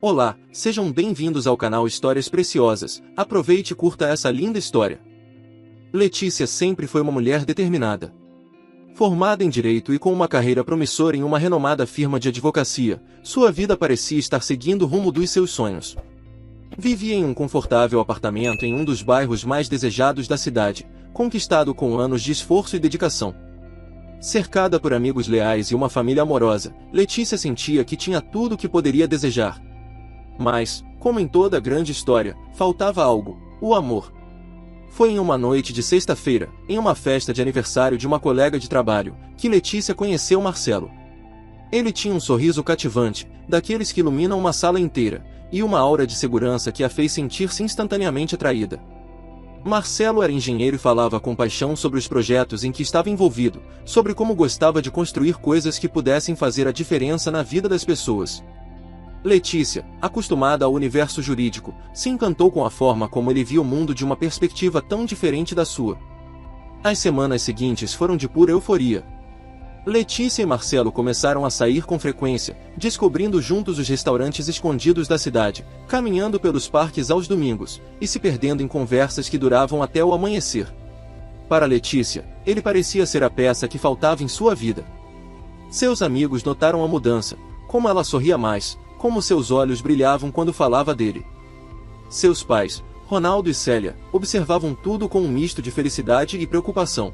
Olá, sejam bem-vindos ao canal Histórias Preciosas. Aproveite e curta essa linda história. Letícia sempre foi uma mulher determinada. Formada em Direito e com uma carreira promissora em uma renomada firma de advocacia, sua vida parecia estar seguindo o rumo dos seus sonhos. Vivia em um confortável apartamento em um dos bairros mais desejados da cidade, conquistado com anos de esforço e dedicação. Cercada por amigos leais e uma família amorosa, Letícia sentia que tinha tudo o que poderia desejar. Mas, como em toda grande história, faltava algo: o amor. Foi em uma noite de sexta-feira, em uma festa de aniversário de uma colega de trabalho, que Letícia conheceu Marcelo. Ele tinha um sorriso cativante, daqueles que iluminam uma sala inteira, e uma aura de segurança que a fez sentir-se instantaneamente atraída. Marcelo era engenheiro e falava com paixão sobre os projetos em que estava envolvido, sobre como gostava de construir coisas que pudessem fazer a diferença na vida das pessoas. Letícia, acostumada ao universo jurídico, se encantou com a forma como ele via o mundo de uma perspectiva tão diferente da sua. As semanas seguintes foram de pura euforia. Letícia e Marcelo começaram a sair com frequência, descobrindo juntos os restaurantes escondidos da cidade, caminhando pelos parques aos domingos, e se perdendo em conversas que duravam até o amanhecer. Para Letícia, ele parecia ser a peça que faltava em sua vida. Seus amigos notaram a mudança, como ela sorria mais, como seus olhos brilhavam quando falava dele. Seus pais, Ronaldo e Célia, observavam tudo com um misto de felicidade e preocupação.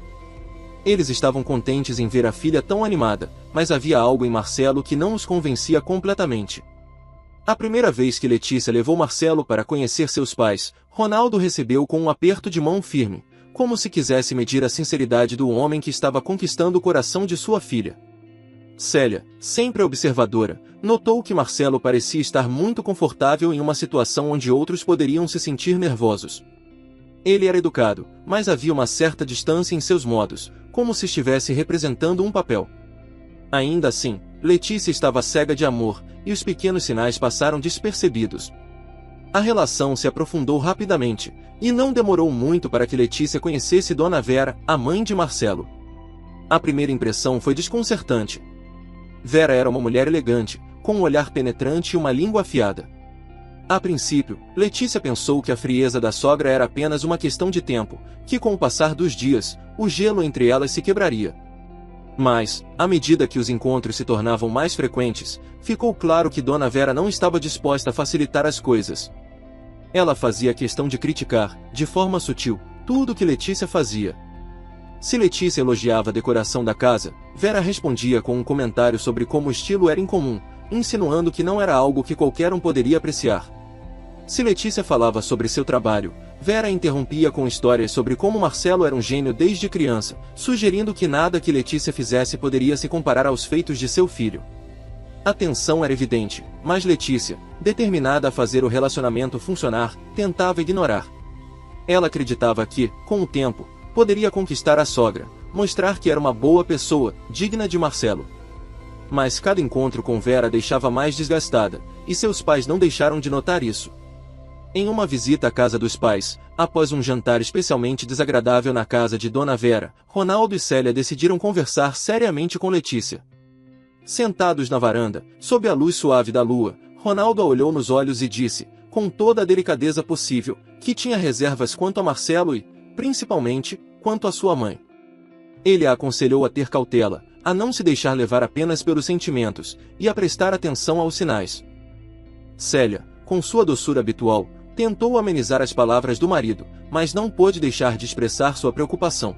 Eles estavam contentes em ver a filha tão animada, mas havia algo em Marcelo que não os convencia completamente. A primeira vez que Letícia levou Marcelo para conhecer seus pais, Ronaldo recebeu com um aperto de mão firme, como se quisesse medir a sinceridade do homem que estava conquistando o coração de sua filha. Célia, sempre observadora, notou que Marcelo parecia estar muito confortável em uma situação onde outros poderiam se sentir nervosos. Ele era educado, mas havia uma certa distância em seus modos, como se estivesse representando um papel. Ainda assim, Letícia estava cega de amor, e os pequenos sinais passaram despercebidos. A relação se aprofundou rapidamente, e não demorou muito para que Letícia conhecesse Dona Vera, a mãe de Marcelo. A primeira impressão foi desconcertante. Vera era uma mulher elegante, com um olhar penetrante e uma língua afiada. A princípio, Letícia pensou que a frieza da sogra era apenas uma questão de tempo, que com o passar dos dias, o gelo entre elas se quebraria. Mas, à medida que os encontros se tornavam mais frequentes, ficou claro que Dona Vera não estava disposta a facilitar as coisas. Ela fazia questão de criticar, de forma sutil, tudo o que Letícia fazia. Se Letícia elogiava a decoração da casa, Vera respondia com um comentário sobre como o estilo era incomum, insinuando que não era algo que qualquer um poderia apreciar. Se Letícia falava sobre seu trabalho, Vera interrompia com histórias sobre como Marcelo era um gênio desde criança, sugerindo que nada que Letícia fizesse poderia se comparar aos feitos de seu filho. A tensão era evidente, mas Letícia, determinada a fazer o relacionamento funcionar, tentava ignorar. Ela acreditava que, com o tempo, poderia conquistar a sogra, mostrar que era uma boa pessoa, digna de Marcelo. Mas cada encontro com Vera deixava mais desgastada, e seus pais não deixaram de notar isso. Em uma visita à casa dos pais, após um jantar especialmente desagradável na casa de Dona Vera, Ronaldo e Célia decidiram conversar seriamente com Letícia. Sentados na varanda, sob a luz suave da lua, Ronaldo a olhou nos olhos e disse, com toda a delicadeza possível, que tinha reservas quanto a Marcelo e, principalmente, quanto à sua mãe. Ele a aconselhou a ter cautela, a não se deixar levar apenas pelos sentimentos, e a prestar atenção aos sinais. Célia, com sua doçura habitual, tentou amenizar as palavras do marido, mas não pôde deixar de expressar sua preocupação.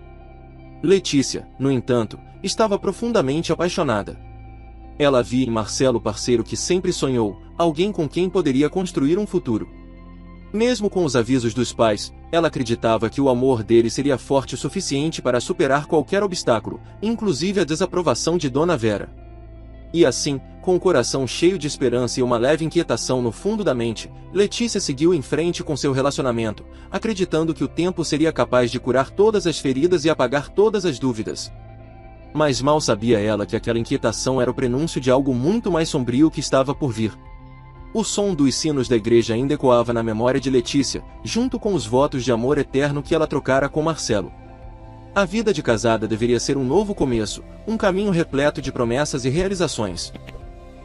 Letícia, no entanto, estava profundamente apaixonada. Ela via em Marcelo o parceiro que sempre sonhou, alguém com quem poderia construir um futuro. Mesmo com os avisos dos pais, ela acreditava que o amor dele seria forte o suficiente para superar qualquer obstáculo, inclusive a desaprovação de Dona Vera. E assim, com o coração cheio de esperança e uma leve inquietação no fundo da mente, Letícia seguiu em frente com seu relacionamento, acreditando que o tempo seria capaz de curar todas as feridas e apagar todas as dúvidas. Mas mal sabia ela que aquela inquietação era o prenúncio de algo muito mais sombrio que estava por vir. O som dos sinos da igreja ainda ecoava na memória de Letícia, junto com os votos de amor eterno que ela trocara com Marcelo. A vida de casada deveria ser um novo começo, um caminho repleto de promessas e realizações.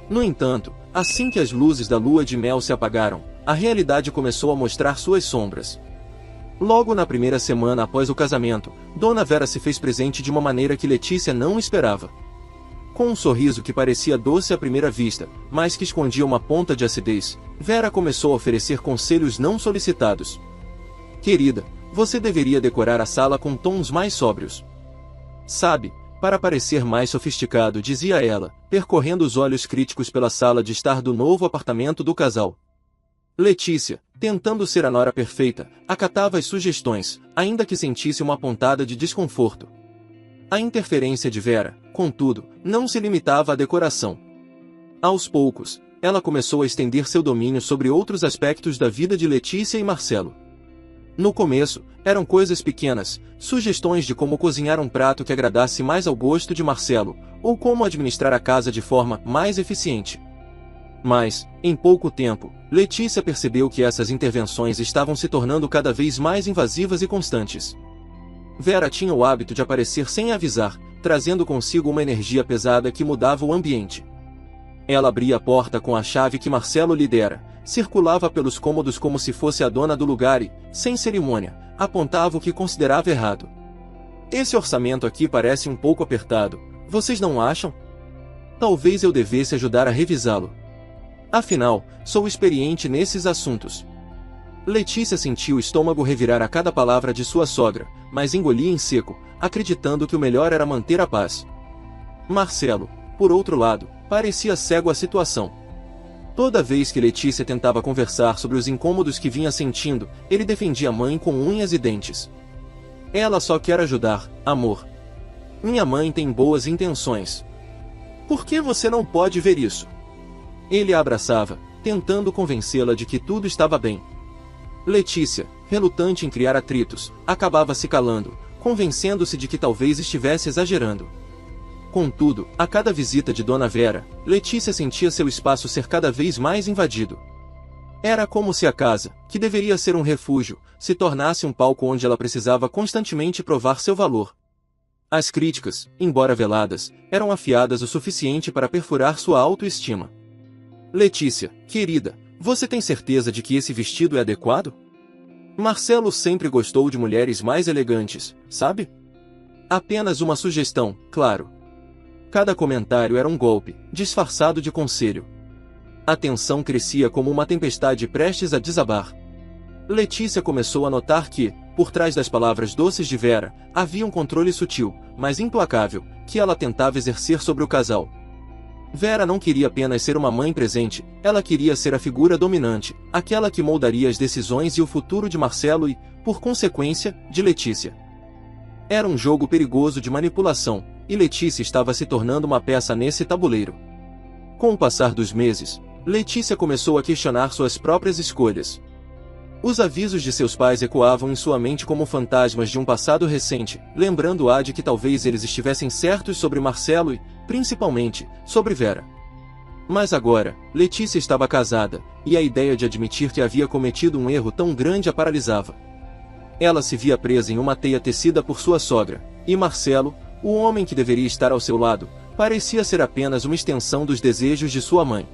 No entanto, Assim que as luzes da lua de mel se apagaram, a realidade começou a mostrar suas sombras. Logo na primeira semana após o casamento, Dona Vera se fez presente de uma maneira que Letícia não esperava. Com um sorriso que parecia doce à primeira vista, mas que escondia uma ponta de acidez, Vera começou a oferecer conselhos não solicitados. Querida, você deveria decorar a sala com tons mais sóbrios. Sabe, para parecer mais sofisticado, dizia ela, percorrendo os olhos críticos pela sala de estar do novo apartamento do casal. Letícia, tentando ser a nora perfeita, acatava as sugestões, ainda que sentisse uma pontada de desconforto. A interferência de Vera, contudo, não se limitava à decoração. Aos poucos, ela começou a estender seu domínio sobre outros aspectos da vida de Letícia e Marcelo. No começo, eram coisas pequenas, sugestões de como cozinhar um prato que agradasse mais ao gosto de Marcelo, ou como administrar a casa de forma mais eficiente. Mas, em pouco tempo, Letícia percebeu que essas intervenções estavam se tornando cada vez mais invasivas e constantes. Vera tinha o hábito de aparecer sem avisar, trazendo consigo uma energia pesada que mudava o ambiente. Ela abria a porta com a chave que Marcelo lhe dera, circulava pelos cômodos como se fosse a dona do lugar e, sem cerimônia, apontava o que considerava errado. Esse orçamento aqui parece um pouco apertado, vocês não acham? Talvez eu devesse ajudar a revisá-lo. Afinal, sou experiente nesses assuntos. Letícia sentiu o estômago revirar a cada palavra de sua sogra, mas engolia em seco, acreditando que o melhor era manter a paz. Marcelo, por outro lado, parecia cego à situação. Toda vez que Letícia tentava conversar sobre os incômodos que vinha sentindo, ele defendia a mãe com unhas e dentes. Ela só quer ajudar, amor. Minha mãe tem boas intenções. Por que você não pode ver isso? Ele a abraçava, tentando convencê-la de que tudo estava bem. Letícia, relutante em criar atritos, acabava se calando, convencendo-se de que talvez estivesse exagerando. Contudo, a cada visita de Dona Vera, Letícia sentia seu espaço ser cada vez mais invadido. Era como se a casa, que deveria ser um refúgio, se tornasse um palco onde ela precisava constantemente provar seu valor. As críticas, embora veladas, eram afiadas o suficiente para perfurar sua autoestima. Letícia, querida, você tem certeza de que esse vestido é adequado? Marcelo sempre gostou de mulheres mais elegantes, sabe? Apenas uma sugestão, claro. Cada comentário era um golpe, disfarçado de conselho. A tensão crescia como uma tempestade prestes a desabar. Letícia começou a notar que, por trás das palavras doces de Vera, havia um controle sutil, mas implacável, que ela tentava exercer sobre o casal. Vera não queria apenas ser uma mãe presente, ela queria ser a figura dominante, aquela que moldaria as decisões e o futuro de Marcelo e, por consequência, de Letícia. Era um jogo perigoso de manipulação, e Letícia estava se tornando uma peça nesse tabuleiro. Com o passar dos meses, Letícia começou a questionar suas próprias escolhas. Os avisos de seus pais ecoavam em sua mente como fantasmas de um passado recente, lembrando-a de que talvez eles estivessem certos sobre Marcelo e, principalmente, sobre Vera. Mas agora, Letícia estava casada, e a ideia de admitir que havia cometido um erro tão grande a paralisava. Ela se via presa em uma teia tecida por sua sogra, e Marcelo, o homem que deveria estar ao seu lado, parecia ser apenas uma extensão dos desejos de sua mãe.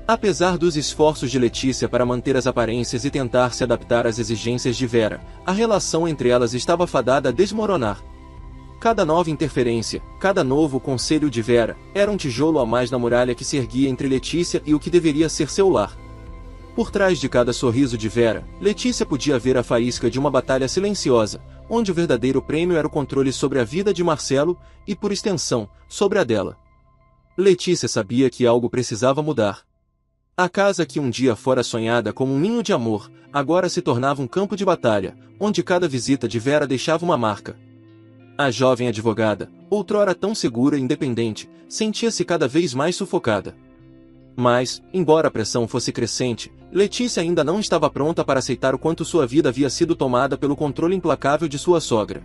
Apesar dos esforços de Letícia para manter as aparências e tentar se adaptar às exigências de Vera, a relação entre elas estava fadada a desmoronar. Cada nova interferência, cada novo conselho de Vera, era um tijolo a mais na muralha que se erguia entre Letícia e o que deveria ser seu lar. Por trás de cada sorriso de Vera, Letícia podia ver a faísca de uma batalha silenciosa, onde o verdadeiro prêmio era o controle sobre a vida de Marcelo e, por extensão, sobre a dela. Letícia sabia que algo precisava mudar. A casa que um dia fora sonhada como um ninho de amor, agora se tornava um campo de batalha, onde cada visita de Vera deixava uma marca. A jovem advogada, outrora tão segura e independente, sentia-se cada vez mais sufocada. Mas, embora a pressão fosse crescente, Letícia ainda não estava pronta para aceitar o quanto sua vida havia sido tomada pelo controle implacável de sua sogra.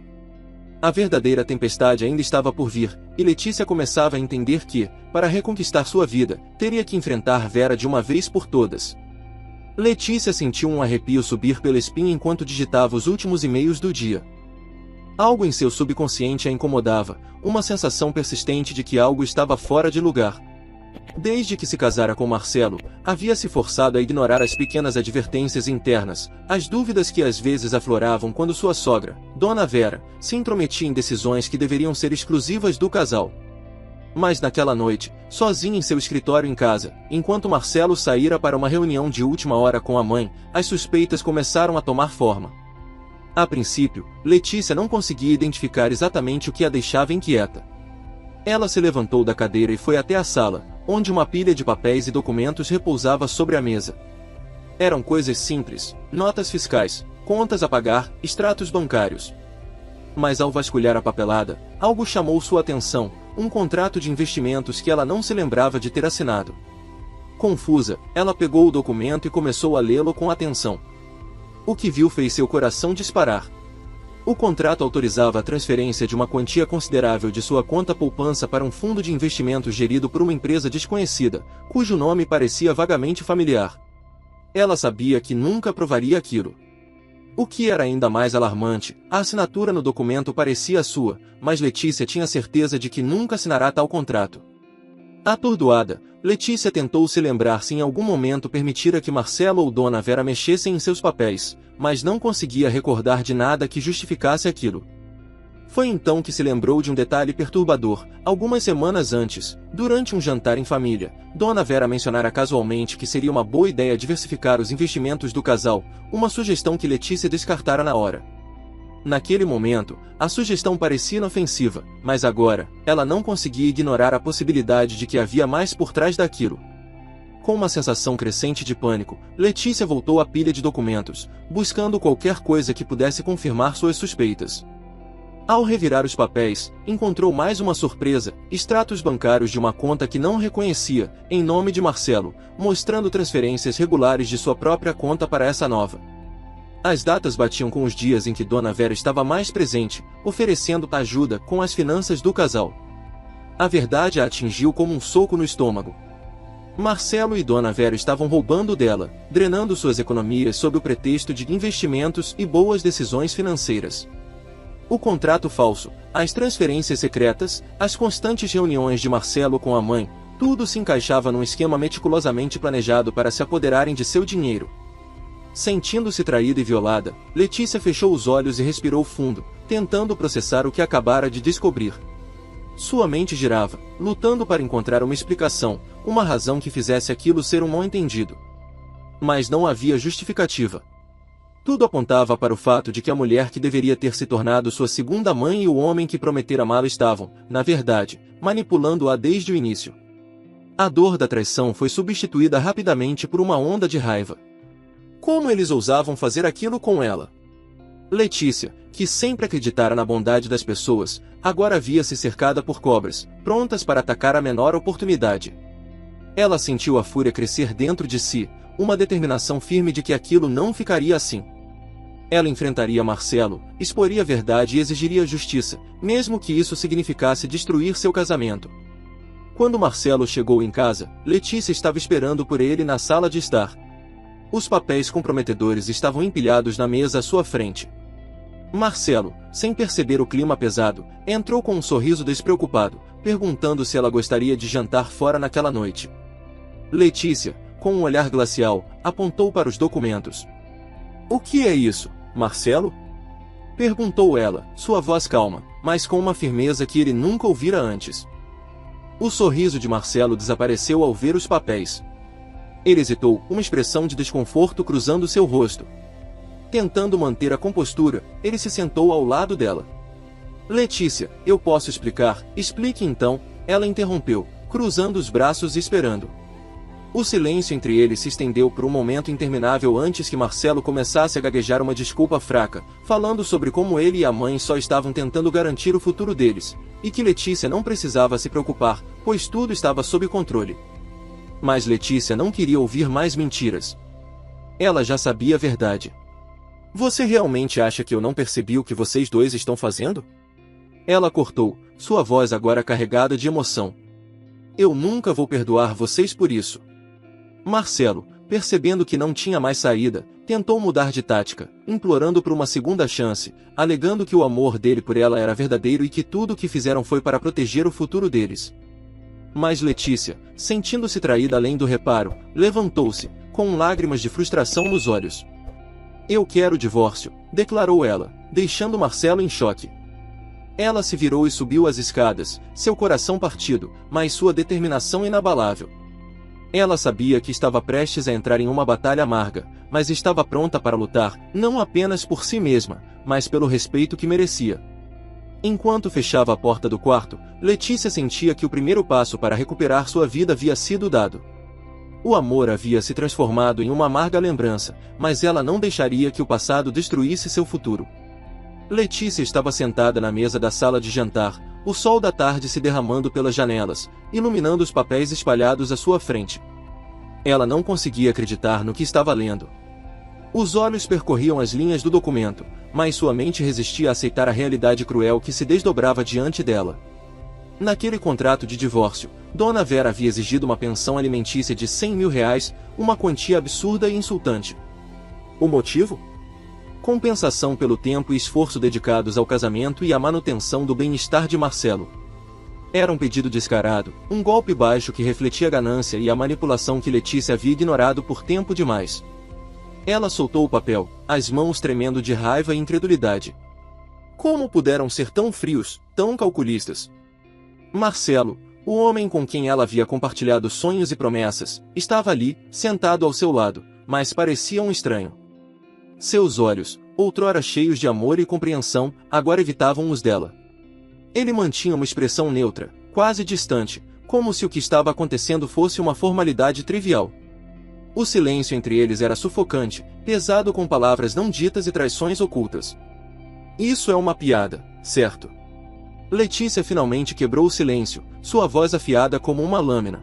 A verdadeira tempestade ainda estava por vir, e Letícia começava a entender que, para reconquistar sua vida, teria que enfrentar Vera de uma vez por todas. Letícia sentiu um arrepio subir pela espinha enquanto digitava os últimos e-mails do dia. Algo em seu subconsciente a incomodava, uma sensação persistente de que algo estava fora de lugar. Desde que se casara com Marcelo, havia se forçado a ignorar as pequenas advertências internas, as dúvidas que às vezes afloravam quando sua sogra, Dona Vera, se intrometia em decisões que deveriam ser exclusivas do casal. Mas naquela noite, sozinho em seu escritório em casa, enquanto Marcelo saíra para uma reunião de última hora com a mãe, as suspeitas começaram a tomar forma. A princípio, Letícia não conseguia identificar exatamente o que a deixava inquieta. Ela se levantou da cadeira e foi até a sala, onde uma pilha de papéis e documentos repousava sobre a mesa. Eram coisas simples, notas fiscais, contas a pagar, extratos bancários. Mas ao vasculhar a papelada, algo chamou sua atenção, um contrato de investimentos que ela não se lembrava de ter assinado. Confusa, ela pegou o documento e começou a lê-lo com atenção. O que viu fez seu coração disparar. O contrato autorizava a transferência de uma quantia considerável de sua conta poupança para um fundo de investimentos gerido por uma empresa desconhecida, cujo nome parecia vagamente familiar. Ela sabia que nunca aprovaria aquilo. O que era ainda mais alarmante, a assinatura no documento parecia sua, mas Letícia tinha certeza de que nunca assinará tal contrato. Atordoada, Letícia tentou se lembrar se em algum momento permitira que Marcelo ou Dona Vera mexessem em seus papéis, mas não conseguia recordar de nada que justificasse aquilo. Foi então que se lembrou de um detalhe perturbador. Algumas semanas antes, durante um jantar em família, Dona Vera mencionara casualmente que seria uma boa ideia diversificar os investimentos do casal, uma sugestão que Letícia descartara na hora. Naquele momento, a sugestão parecia inofensiva, mas agora, ela não conseguia ignorar a possibilidade de que havia mais por trás daquilo. Com uma sensação crescente de pânico, Letícia voltou à pilha de documentos, buscando qualquer coisa que pudesse confirmar suas suspeitas. Ao revirar os papéis, encontrou mais uma surpresa: extratos bancários de uma conta que não reconhecia, em nome de Marcelo, mostrando transferências regulares de sua própria conta para essa nova. As datas batiam com os dias em que Dona Vera estava mais presente, oferecendo ajuda com as finanças do casal. A verdade a atingiu como um soco no estômago. Marcelo e Dona Vera estavam roubando dela, drenando suas economias sob o pretexto de investimentos e boas decisões financeiras. O contrato falso, as transferências secretas, as constantes reuniões de Marcelo com a mãe, tudo se encaixava num esquema meticulosamente planejado para se apoderarem de seu dinheiro. Sentindo-se traída e violada, Letícia fechou os olhos e respirou fundo, tentando processar o que acabara de descobrir. Sua mente girava, lutando para encontrar uma explicação, uma razão que fizesse aquilo ser um mal-entendido. Mas não havia justificativa. Tudo apontava para o fato de que a mulher que deveria ter se tornado sua segunda mãe e o homem que prometera amá-la estavam, na verdade, manipulando-a desde o início. A dor da traição foi substituída rapidamente por uma onda de raiva. Como eles ousavam fazer aquilo com ela? Letícia, que sempre acreditara na bondade das pessoas, agora via-se cercada por cobras, prontas para atacar a menor oportunidade. Ela sentiu a fúria crescer dentro de si, uma determinação firme de que aquilo não ficaria assim. Ela enfrentaria Marcelo, exporia a verdade e exigiria justiça, mesmo que isso significasse destruir seu casamento. Quando Marcelo chegou em casa, Letícia estava esperando por ele na sala de estar. Os papéis comprometedores estavam empilhados na mesa à sua frente. Marcelo, sem perceber o clima pesado, entrou com um sorriso despreocupado, perguntando se ela gostaria de jantar fora naquela noite. Letícia, com um olhar glacial, apontou para os documentos. "O que é isso, Marcelo?" perguntou ela, sua voz calma, mas com uma firmeza que ele nunca ouvira antes. O sorriso de Marcelo desapareceu ao ver os papéis. Ele hesitou, uma expressão de desconforto cruzando seu rosto. Tentando manter a compostura, ele se sentou ao lado dela. "Letícia, eu posso explicar." "Explique então," ela interrompeu, cruzando os braços e esperando. O silêncio entre eles se estendeu por um momento interminável antes que Marcelo começasse a gaguejar uma desculpa fraca, falando sobre como ele e a mãe só estavam tentando garantir o futuro deles, e que Letícia não precisava se preocupar, pois tudo estava sob controle. Mas Letícia não queria ouvir mais mentiras. Ela já sabia a verdade. "Você realmente acha que eu não percebi o que vocês dois estão fazendo?" Ela cortou, sua voz agora carregada de emoção. "Eu nunca vou perdoar vocês por isso." Marcelo, percebendo que não tinha mais saída, tentou mudar de tática, implorando por uma segunda chance, alegando que o amor dele por ela era verdadeiro e que tudo o que fizeram foi para proteger o futuro deles. Mas Letícia, sentindo-se traída além do reparo, levantou-se, com lágrimas de frustração nos olhos. Eu quero o divórcio, declarou ela, deixando Marcelo em choque. Ela se virou e subiu as escadas, seu coração partido, mas sua determinação inabalável. Ela sabia que estava prestes a entrar em uma batalha amarga, mas estava pronta para lutar, não apenas por si mesma, mas pelo respeito que merecia. Enquanto fechava a porta do quarto, Letícia sentia que o primeiro passo para recuperar sua vida havia sido dado. O amor havia se transformado em uma amarga lembrança, mas ela não deixaria que o passado destruísse seu futuro. Letícia estava sentada na mesa da sala de jantar, o sol da tarde se derramando pelas janelas, iluminando os papéis espalhados à sua frente. Ela não conseguia acreditar no que estava lendo. Os olhos percorriam as linhas do documento, mas sua mente resistia a aceitar a realidade cruel que se desdobrava diante dela. Naquele contrato de divórcio, Dona Vera havia exigido uma pensão alimentícia de R$100 mil, uma quantia absurda e insultante. O motivo? Compensação pelo tempo e esforço dedicados ao casamento e à manutenção do bem-estar de Marcelo. Era um pedido descarado, um golpe baixo que refletia a ganância e a manipulação que Letícia havia ignorado por tempo demais. Ela soltou o papel, as mãos tremendo de raiva e incredulidade. Como puderam ser tão frios, tão calculistas? Marcelo, o homem com quem ela havia compartilhado sonhos e promessas, estava ali, sentado ao seu lado, mas parecia um estranho. Seus olhos, outrora cheios de amor e compreensão, agora evitavam os dela. Ele mantinha uma expressão neutra, quase distante, como se o que estava acontecendo fosse uma formalidade trivial. O silêncio entre eles era sufocante, pesado com palavras não ditas e traições ocultas. Isso é uma piada, certo? Letícia finalmente quebrou o silêncio, sua voz afiada como uma lâmina.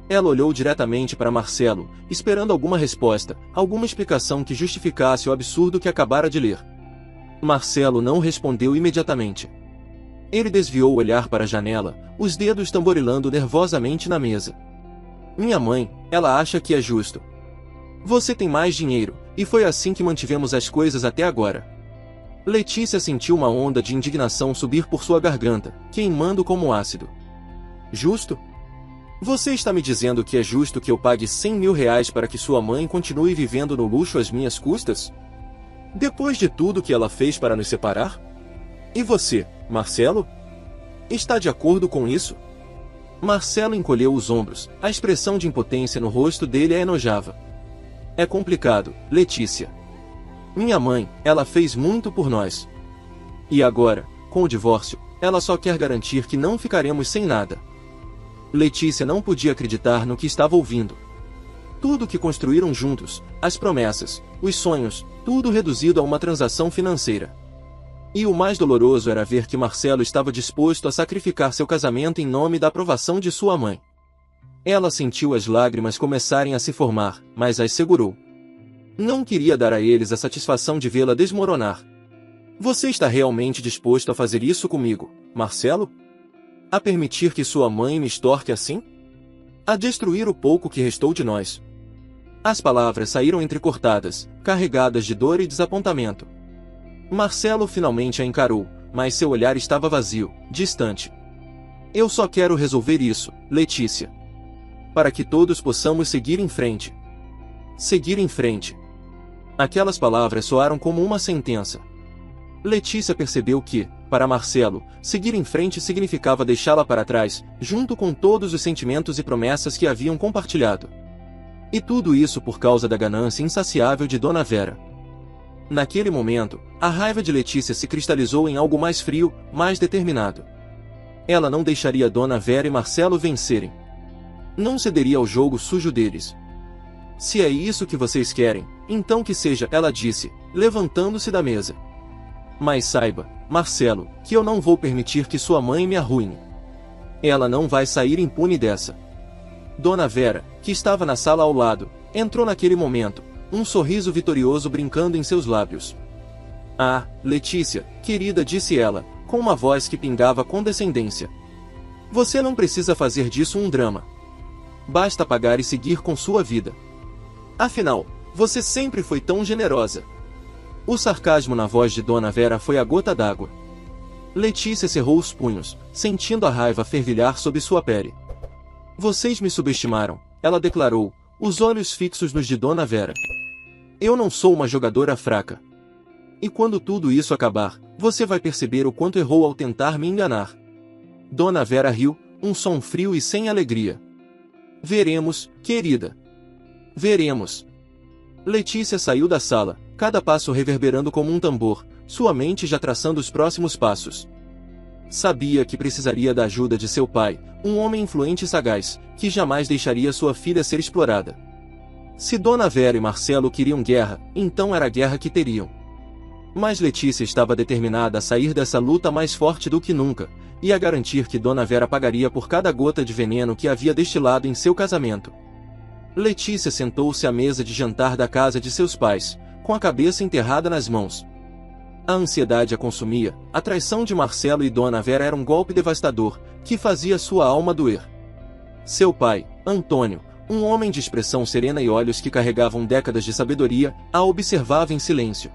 Ela olhou diretamente para Marcelo, esperando alguma resposta, alguma explicação que justificasse o absurdo que acabara de ler. Marcelo não respondeu imediatamente. Ele desviou o olhar para a janela, os dedos tamborilando nervosamente na mesa. Minha mãe, ela acha que é justo. Você tem mais dinheiro, e foi assim que mantivemos as coisas até agora. Letícia sentiu uma onda de indignação subir por sua garganta, queimando como ácido. Justo? Você está me dizendo que é justo que eu pague R$100 mil para que sua mãe continue vivendo no luxo às minhas custas? Depois de tudo que ela fez para nos separar? E você, Marcelo? Está de acordo com isso? Marcelo encolheu os ombros, a expressão de impotência no rosto dele a enojava. É complicado, Letícia. Minha mãe, ela fez muito por nós. E agora, com o divórcio, ela só quer garantir que não ficaremos sem nada. Letícia não podia acreditar no que estava ouvindo. Tudo o que construíram juntos, as promessas, os sonhos, tudo reduzido a uma transação financeira. E o mais doloroso era ver que Marcelo estava disposto a sacrificar seu casamento em nome da aprovação de sua mãe. Ela sentiu as lágrimas começarem a se formar, mas as segurou. Não queria dar a eles a satisfação de vê-la desmoronar. Você está realmente disposto a fazer isso comigo, Marcelo? A permitir que sua mãe me extorque assim? A destruir o pouco que restou de nós? As palavras saíram entrecortadas, carregadas de dor e desapontamento. Marcelo finalmente a encarou, mas seu olhar estava vazio, distante. Eu só quero resolver isso, Letícia. Para que todos possamos seguir em frente. Seguir em frente. Aquelas palavras soaram como uma sentença. Letícia percebeu que, para Marcelo, seguir em frente significava deixá-la para trás, junto com todos os sentimentos e promessas que haviam compartilhado. E tudo isso por causa da ganância insaciável de Dona Vera. Naquele momento, a raiva de Letícia se cristalizou em algo mais frio, mais determinado. Ela não deixaria Dona Vera e Marcelo vencerem. Não cederia ao jogo sujo deles. Se é isso que vocês querem, então que seja, ela disse, levantando-se da mesa. Mas saiba, Marcelo, que eu não vou permitir que sua mãe me arruine. Ela não vai sair impune dessa. Dona Vera, que estava na sala ao lado, entrou naquele momento, um sorriso vitorioso brincando em seus lábios. Ah, Letícia, querida, disse ela, com uma voz que pingava condescendência. Você não precisa fazer disso um drama. Basta pagar e seguir com sua vida. Afinal, você sempre foi tão generosa. O sarcasmo na voz de Dona Vera foi a gota d'água. Letícia cerrou os punhos, sentindo a raiva fervilhar sob sua pele. Vocês me subestimaram, ela declarou, os olhos fixos nos de Dona Vera. Eu não sou uma jogadora fraca. E quando tudo isso acabar, você vai perceber o quanto errou ao tentar me enganar. Dona Vera riu, um som frio e sem alegria. Veremos, querida. Veremos. Letícia saiu da sala, cada passo reverberando como um tambor, sua mente já traçando os próximos passos. Sabia que precisaria da ajuda de seu pai, um homem influente e sagaz, que jamais deixaria sua filha ser explorada. Se Dona Vera e Marcelo queriam guerra, então era a guerra que teriam. Mas Letícia estava determinada a sair dessa luta mais forte do que nunca, e a garantir que Dona Vera pagaria por cada gota de veneno que havia destilado em seu casamento. Letícia sentou-se à mesa de jantar da casa de seus pais, com a cabeça enterrada nas mãos. A ansiedade a consumia, a traição de Marcelo e Dona Vera era um golpe devastador, que fazia sua alma doer. Seu pai, Antônio, um homem de expressão serena e olhos que carregavam décadas de sabedoria, a observava em silêncio.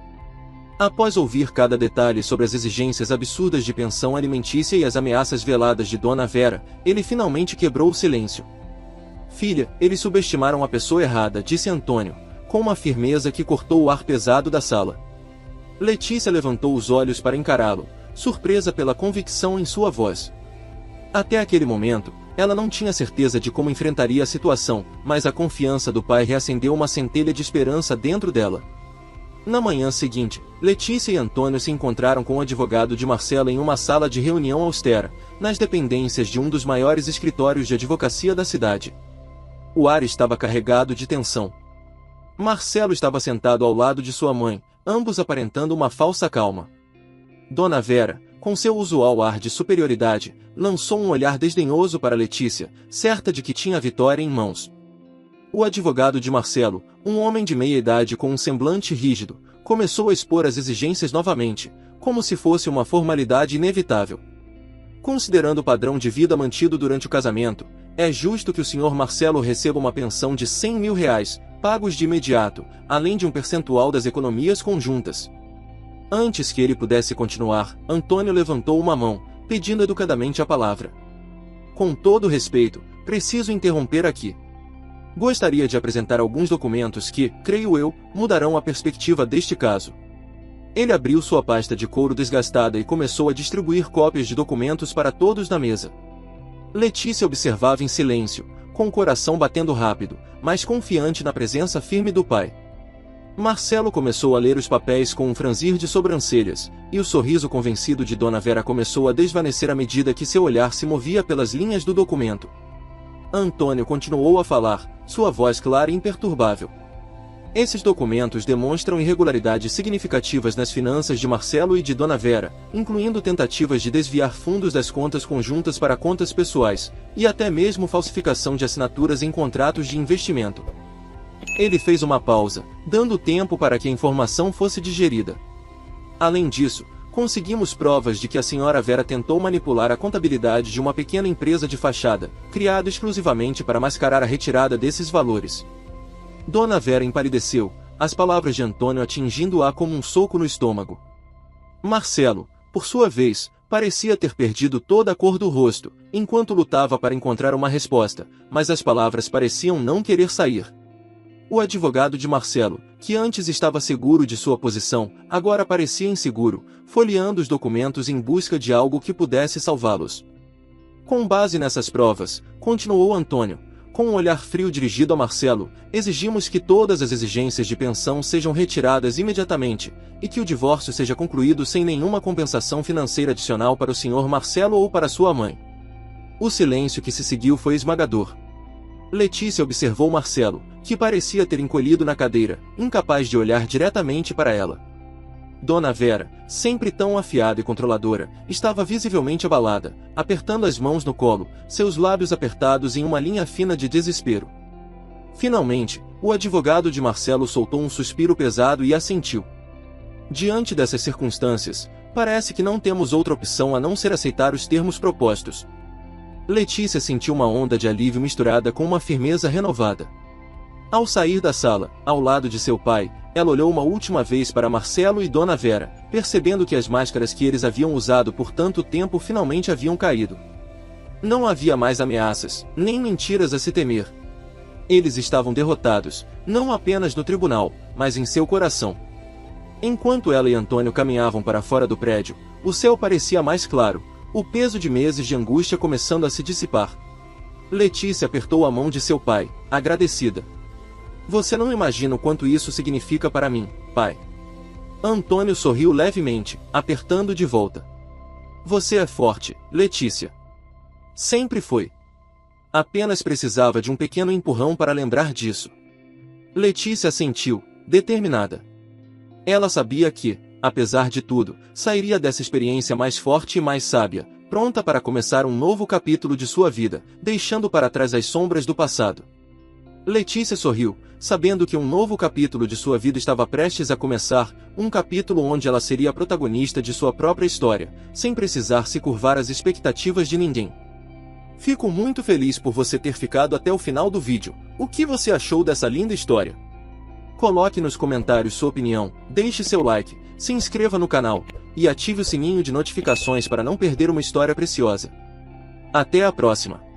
Após ouvir cada detalhe sobre as exigências absurdas de pensão alimentícia e as ameaças veladas de Dona Vera, ele finalmente quebrou o silêncio. Filha, eles subestimaram a pessoa errada, disse Antônio, com uma firmeza que cortou o ar pesado da sala. Letícia levantou os olhos para encará-lo, surpresa pela convicção em sua voz. Até aquele momento, ela não tinha certeza de como enfrentaria a situação, mas a confiança do pai reacendeu uma centelha de esperança dentro dela. Na manhã seguinte, Letícia e Antônio se encontraram com o advogado de Marcelo em uma sala de reunião austera, nas dependências de um dos maiores escritórios de advocacia da cidade. O ar estava carregado de tensão. Marcelo estava sentado ao lado de sua mãe, ambos aparentando uma falsa calma. Dona Vera, com seu usual ar de superioridade, lançou um olhar desdenhoso para Letícia, certa de que tinha a vitória em mãos. O advogado de Marcelo, um homem de meia idade com um semblante rígido, começou a expor as exigências novamente, como se fosse uma formalidade inevitável. Considerando o padrão de vida mantido durante o casamento, é justo que o Sr. Marcelo receba uma pensão de R$100.000, pagos de imediato, além de um percentual das economias conjuntas. Antes que ele pudesse continuar, Antônio levantou uma mão, pedindo educadamente a palavra. Com todo respeito, preciso interromper aqui. Gostaria de apresentar alguns documentos que, creio eu, mudarão a perspectiva deste caso. Ele abriu sua pasta de couro desgastada e começou a distribuir cópias de documentos para todos na mesa. Letícia observava em silêncio, com o coração batendo rápido, mas confiante na presença firme do pai. Marcelo começou a ler os papéis com um franzir de sobrancelhas, e o sorriso convencido de Dona Vera começou a desvanecer à medida que seu olhar se movia pelas linhas do documento. Antônio continuou a falar, sua voz clara e imperturbável. Esses documentos demonstram irregularidades significativas nas finanças de Marcelo e de Dona Vera, incluindo tentativas de desviar fundos das contas conjuntas para contas pessoais, e até mesmo falsificação de assinaturas em contratos de investimento. Ele fez uma pausa, dando tempo para que a informação fosse digerida. Além disso, conseguimos provas de que a senhora Vera tentou manipular a contabilidade de uma pequena empresa de fachada, criada exclusivamente para mascarar a retirada desses valores. Dona Vera empalideceu, as palavras de Antônio atingindo-a como um soco no estômago. Marcelo, por sua vez, parecia ter perdido toda a cor do rosto, enquanto lutava para encontrar uma resposta, mas as palavras pareciam não querer sair. O advogado de Marcelo, que antes estava seguro de sua posição, agora parecia inseguro, folheando os documentos em busca de algo que pudesse salvá-los. Com base nessas provas, continuou Antônio, com um olhar frio dirigido a Marcelo, exigimos que todas as exigências de pensão sejam retiradas imediatamente, e que o divórcio seja concluído sem nenhuma compensação financeira adicional para o Sr. Marcelo ou para sua mãe. O silêncio que se seguiu foi esmagador. Letícia observou Marcelo, que parecia ter encolhido na cadeira, incapaz de olhar diretamente para ela. Dona Vera, sempre tão afiada e controladora, estava visivelmente abalada, apertando as mãos no colo, seus lábios apertados em uma linha fina de desespero. Finalmente, o advogado de Marcelo soltou um suspiro pesado e assentiu. Diante dessas circunstâncias, parece que não temos outra opção a não ser aceitar os termos propostos. Letícia sentiu uma onda de alívio misturada com uma firmeza renovada. Ao sair da sala, ao lado de seu pai, ela olhou uma última vez para Marcelo e Dona Vera, percebendo que as máscaras que eles haviam usado por tanto tempo finalmente haviam caído. Não havia mais ameaças, nem mentiras a se temer. Eles estavam derrotados, não apenas no tribunal, mas em seu coração. Enquanto ela e Antônio caminhavam para fora do prédio, o céu parecia mais claro, o peso de meses de angústia começando a se dissipar. Letícia apertou a mão de seu pai, agradecida. Você não imagina o quanto isso significa para mim, pai. Antônio sorriu levemente, apertando de volta. Você é forte, Letícia. Sempre foi. Apenas precisava de um pequeno empurrão para lembrar disso. Letícia assentiu, determinada. Ela sabia que, apesar de tudo, sairia dessa experiência mais forte e mais sábia, pronta para começar um novo capítulo de sua vida, deixando para trás as sombras do passado. Letícia sorriu, sabendo que um novo capítulo de sua vida estava prestes a começar, um capítulo onde ela seria a protagonista de sua própria história, sem precisar se curvar às expectativas de ninguém. Fico muito feliz por você ter ficado até o final do vídeo. O que você achou dessa linda história? Coloque nos comentários sua opinião, deixe seu like, se inscreva no canal e ative o sininho de notificações para não perder uma história preciosa. Até a próxima!